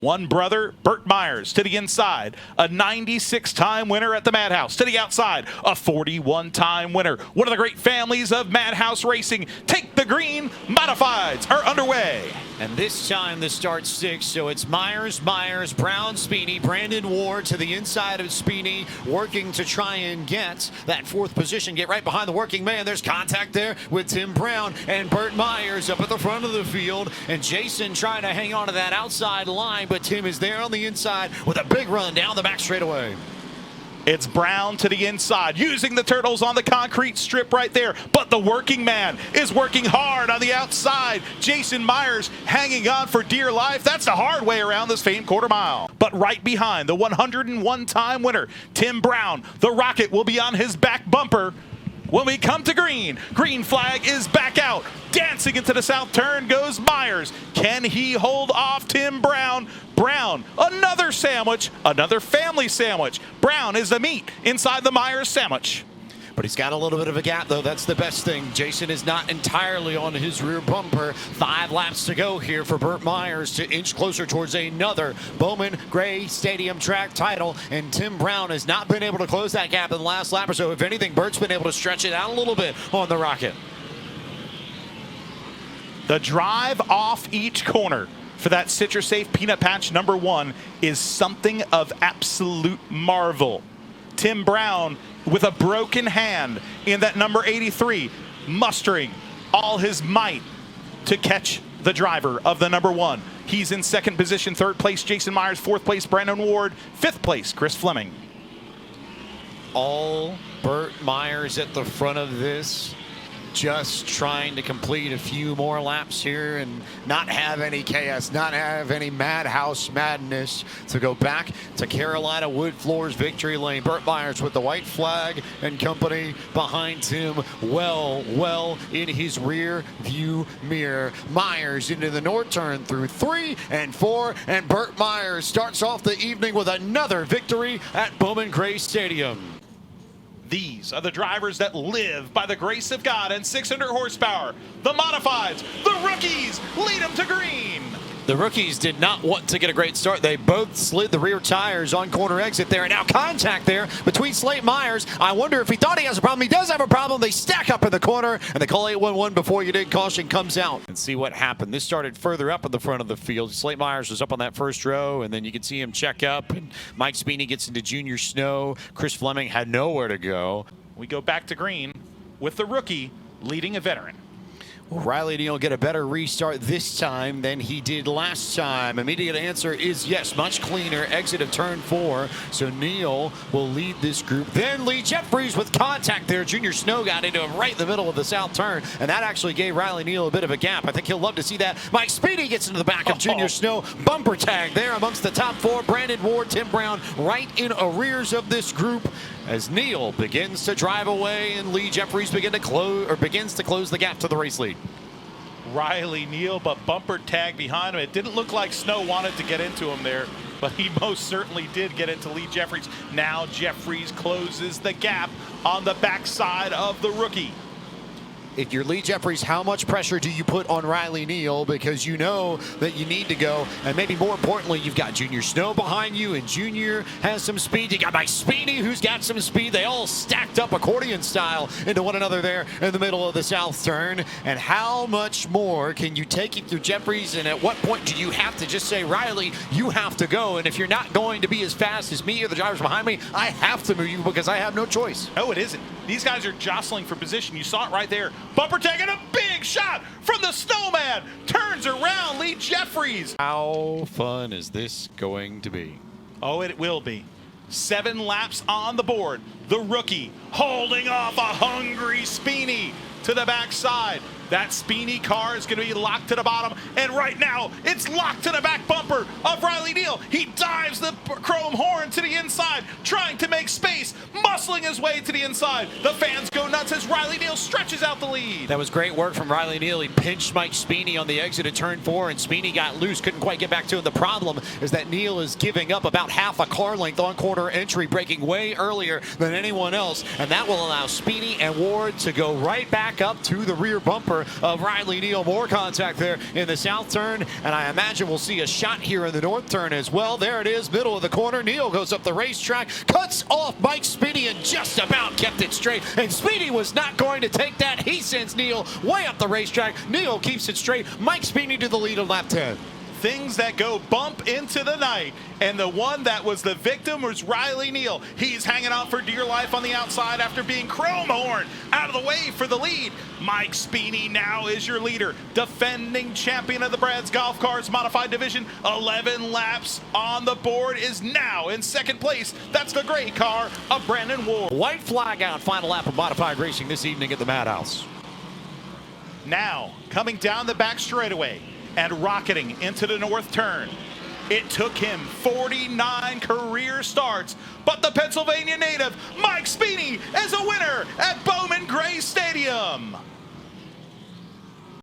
One brother, Burt Myers, to the inside, a 96-time winner at the Madhouse. To the outside, a 41-time winner. One of the great families of Madhouse Racing. Take the green, modifieds are underway. And this time the start six, so it's Myers, Brown, Spini, Brandon Ward to the inside of Spini, working to try and get that fourth position, get right behind the working man. There's contact there with Tim Brown and Burt Myers up at the front of the field, and Jason trying to hang on to that outside line, but Tim is there on the inside with a big run down the back straightaway. It's Brown to the inside, using the turtles on the concrete strip right there. But the working man is working hard on the outside. Jason Myers hanging on for dear life. That's the hard way around this famed quarter mile. But right behind the 101-time winner, Tim Brown, the rocket will be on his back bumper. When we come to green, green flag is back out. Dancing into the south turn goes Myers. Can he hold off Tim Brown? Brown, another sandwich, another family sandwich. Brown is the meat inside the Myers sandwich. But he's got a little bit of a gap, though. That's the best thing. Jason is not entirely on his rear bumper. 5 laps to go here for Burt Myers to inch closer towards another Bowman Gray Stadium track title. And Tim Brown has not been able to close that gap in the last lap or so. If anything, Burt's been able to stretch it out a little bit on the rocket. The drive off each corner for that Citrus Safe Peanut Patch #1 is something of absolute marvel. Tim Brown with a broken hand in that number 83, mustering all his might to catch the driver of the #1. He's in second position, third place Jason Myers, fourth place Brandon Ward, fifth place Chris Fleming. All Burt Myers at the front of this, just trying to complete a few more laps here and not have any chaos, not have any madhouse madness to go back to Carolina Wood Floors victory lane. Burt Myers with the white flag and company behind him, well in his rear view mirror. Myers into the north turn through 3 and 4, and Burt Myers starts off the evening with another victory at Bowman Gray Stadium. These are the drivers that live by the grace of God and 600 horsepower. The modifieds, the rookies, lead them to green. The rookies did not want to get a great start. They both slid the rear tires on corner exit there. And now contact there between Slate Myers. I wonder if he thought he has a problem. He does have a problem. They stack up in the corner, and they call 811 before you did. Caution comes out. And see what happened. This started further up in the front of the field. Slate Myers was up on that first row, and then you can see him check up. And Mike Spini gets into Junior Snow. Chris Fleming had nowhere to go. We go back to green with the rookie leading a veteran. Riley Neal get a better restart this time than he did last time. Immediate answer is yes, much cleaner. Exit of turn 4. So Neal will lead this group. Then Lee Jeffries with contact there. Junior Snow got into him right in the middle of the south turn, and that actually gave Riley Neal a bit of a gap. I think he'll love to see that. Mike Spini gets into the back of Junior Snow. Bumper tag there amongst the top 4. Brandon Ward, Tim Brown right in arrears of this group as Neal begins to drive away and Lee Jeffries begins to close the gap to the race lead. Riley Neal, but bumper tag behind him. It didn't look like Snow wanted to get into him there, but he most certainly did get into Lee Jeffries. Now Jeffries closes the gap on the backside of the rookie. If you're Lee Jeffries, how much pressure do you put on Riley Neal? Because you know that you need to go. And maybe more importantly, you've got Junior Snow behind you, and Junior has some speed. You got Mike Spini, who's got some speed. They all stacked up accordion style into one another there in the middle of the south turn. And how much more can you take it through Jeffries? And at what point do you have to just say, Riley, you have to go? And if you're not going to be as fast as me or the drivers behind me, I have to move you because I have no choice. No, it isn't. These guys are jostling for position. You saw it right there. Bumper tag and a big shot from the Snowman. Turns around Lee Jeffries. How fun is this going to be? Oh, it will be. 7 laps on the board. The rookie holding off a hungry Spini to the backside. That Spini car is going to be locked to the bottom, and right now it's locked to the back bumper of Riley Neal. He dives the chrome horn to the inside, trying to make space, muscling his way to the inside. The fans go nuts as Riley Neal stretches out the lead. That was great work from Riley Neal. He pinched Mike Spini on the exit of turn 4, and Spini got loose, couldn't quite get back to him. The problem is that Neal is giving up about half a car length on corner entry, braking way earlier than anyone else, and that will allow Spini and Ward to go right back up to the rear bumper favor of Riley Neal. More contact there in the south turn, and I imagine we'll see a shot here in the north turn as well. There it is, middle of the corner. Neal goes up the racetrack, cuts off Mike Speedy, and just about kept it straight. And Speedy was not going to take that. He sends Neal way up the racetrack. Neal keeps it straight. Mike Speedy to the lead on lap 10. Things that go bump into the night, and the one that was the victim was Riley Neal. He's hanging on for dear life on the outside after being chrome horn out of the way for the lead. Mike Speedy now is your leader, defending champion of the Brad's Golf Cars Modified Division. 11 laps on the board, is now in second place. That's the gray car of Brandon Ward. White flag out, final lap of modified racing this evening at the Madhouse. Now coming down the back straightaway and rocketing into the north turn. It took him 49 career starts, but the Pennsylvania native, Mike Speedy, is a winner at Bowman Gray Stadium.